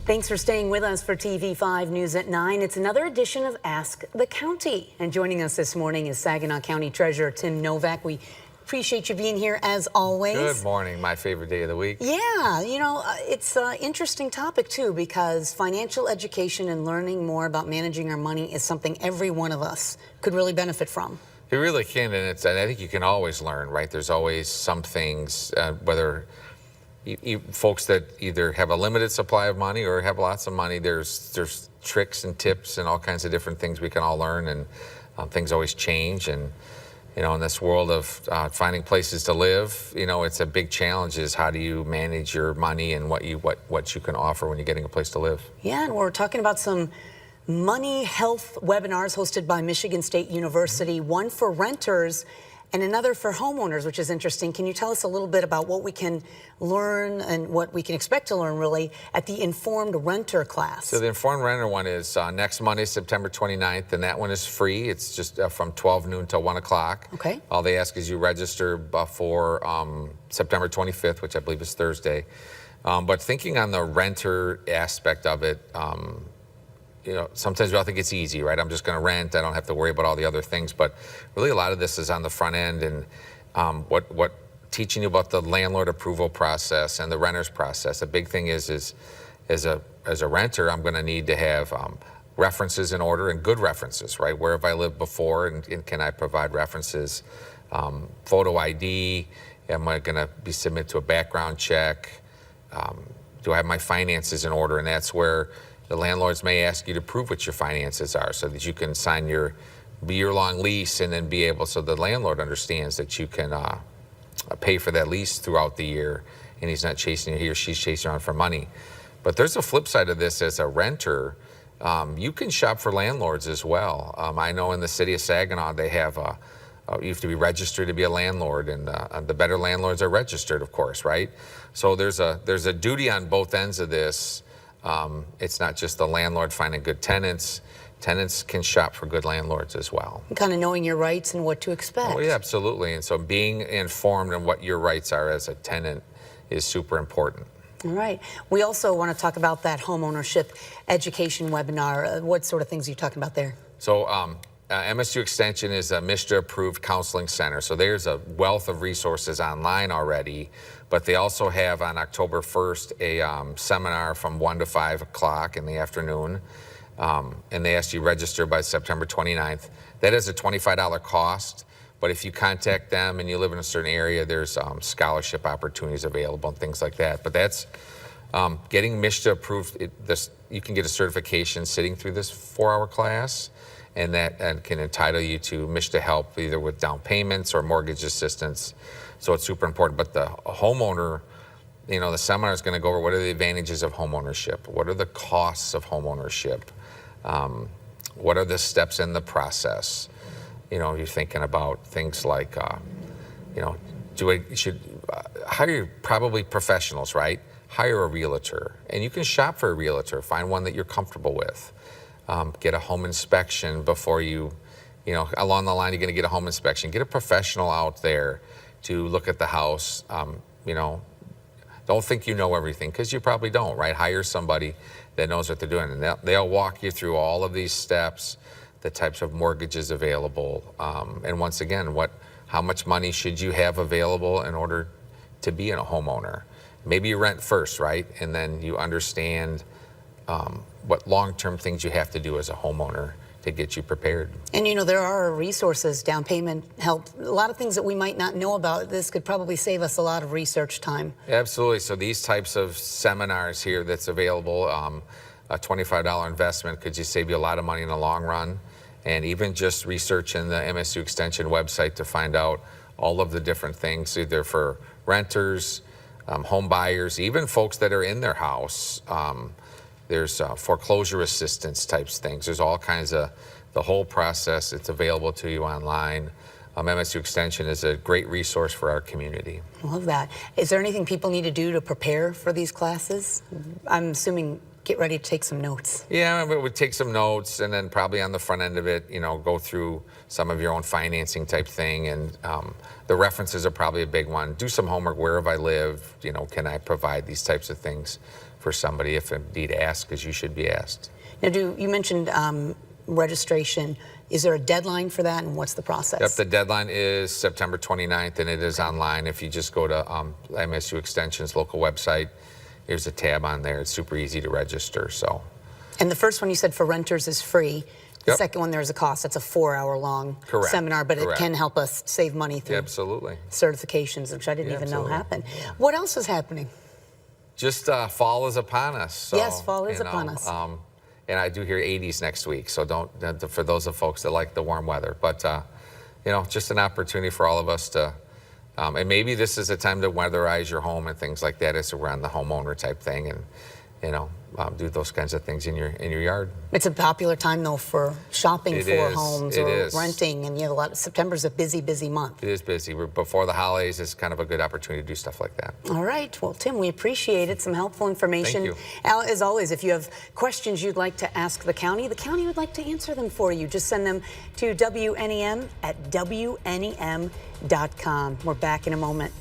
Thanks for staying with us for TV5 News at 9. It's another edition of Ask the County. And joining us this morning is Saginaw County Treasurer Tim Novak. We appreciate you being here as always. Good morning. My favorite day of the week. Yeah, you know, it's an interesting topic too, because financial education and learning more about managing our money is something every one of us could really benefit from. You really can, and I think you can always learn, right? There's always some things, whether folks that either have a limited supply of money or have lots of money, there's tricks and tips and all kinds of different things we can all learn, and things always change. And you know, in this world of finding places to live, you know, it's a big challenge is how do you manage your money and what you can offer when you're getting a place to live. Yeah, and we're talking about some money health webinars hosted by Michigan State University, one for renters and another for homeowners, which is interesting. Can you tell us a little bit about what we can learn and what we can expect to learn really at the Informed Renter class? So the Informed Renter one is next Monday, September 29th, and that one is free. It's just from 12 noon till 1 o'clock. Okay. All they ask is you register before September 25th, which I believe is Thursday. But thinking on the renter aspect of it, you know, sometimes we all think it's easy, right? I'm just going to rent. I don't have to worry about all the other things. But really, a lot of this is on the front end, and what teaching you about the landlord approval process and the renter's process. A big thing is as a renter, I'm going to need to have references in order, and good references, right? Where have I lived before, and can I provide references? Photo ID. Am I going to be submitted to a background check? Do I have my finances in order? And that's where the landlords may ask you to prove what your finances are so that you can sign your year-long lease and then be able, so the landlord understands that you can pay for that lease throughout the year, and he's not chasing you, he or she's chasing around for money. But there's a flip side of this. As a renter, you can shop for landlords as well. I know in the city of Saginaw, they have you have to be registered to be a landlord, and the better landlords are registered, of course, right? So there's a duty on both ends of this. It's not just the landlord finding good tenants. Tenants can shop for good landlords as well. Kind of knowing your rights and what to expect. Oh, yeah, absolutely. And so being informed on what your rights are as a tenant is super important. All right. We also want to talk about that homeownership education webinar. What sort of things are you talking about there? So MSU Extension is a MSHA-approved counseling center. So there's a wealth of resources online already. But they also have on October 1st a seminar from 1 to 5 o'clock in the afternoon. And they ask you to register by September 29th. That is a $25 cost. But if you contact them and you live in a certain area, there's scholarship opportunities available and things like that. But that's getting MSHA approved. You can get a certification sitting through this 4-hour class. And that can entitle you to MSHA help either with down payments or mortgage assistance. So it's super important. But the homeowner, you know, the seminar is going to go over what are the advantages of homeownership? What are the costs of homeownership? What are the steps in the process? You know, you're thinking about things like, you know, you should hire probably professionals, right? Hire a realtor. And you can shop for a realtor. Find one that you're comfortable with. Get a home inspection before you know, along the line, you're going to get a home inspection. Get a professional out there to look at the house. You know, don't think you know everything, because you probably don't, right? Hire somebody that knows what they're doing, and they'll walk you through all of these steps, the types of mortgages available, and once again, how much money should you have available in order to be a homeowner? Maybe you rent first, right? And then you understand what long-term things you have to do as a homeowner to get you prepared. And you know, there are resources, down payment help, a lot of things that we might not know about. This could probably save us a lot of research time. Absolutely. So these types of seminars here that's available, a $25 investment could just save you a lot of money in the long run. And even just researching the MSU Extension website to find out all of the different things, either for renters, home buyers, even folks that are in their house. There's foreclosure assistance types things. There's all kinds of, the whole process, it's available to you online. MSU Extension is a great resource for our community. Love that. Is there anything people need to do to prepare for these classes? I'm assuming get ready to take some notes. Yeah, but we'd take some notes, and then probably on the front end of it, go through some of your own financing type thing, and the references are probably a big one. Do some homework. Where have I lived? Can I provide these types of things for somebody if indeed asked, because you should be asked. Now, you mentioned registration. Is there a deadline for that, and what's the process? Yep, the deadline is September 29th, and it is online. If you just go to MSU Extension's local website, there's a tab on there. It's super easy to register. So. And the first one you said for renters is free. The Yep. second one, there's a cost. That's a 4-hour-long Correct. seminar, but Correct. it can help us save money through Absolutely. certifications, which I didn't even know Absolutely. happened. What else is happening? Just fall is upon us. So, Yes, fall is upon us. And I do hear 80s next week, so for those of folks that like the warm weather. But, just an opportunity for all of us to, and maybe this is a time to weatherize your home and things like that as we're on the homeowner type thing, and, do those kinds of things in your yard. It's a popular time, though, for shopping It for is. homes It or is. renting, and you have a lot. September's a busy, busy month. It is busy. Before the holidays, it's kind of a good opportunity to do stuff like that. All right. Well, Tim, we appreciate it. Some helpful information. Thank you. Al, as always, if you have questions you'd like to ask the county would like to answer them for you. Just send them to WNEM@WNEM.com. We're back in a moment.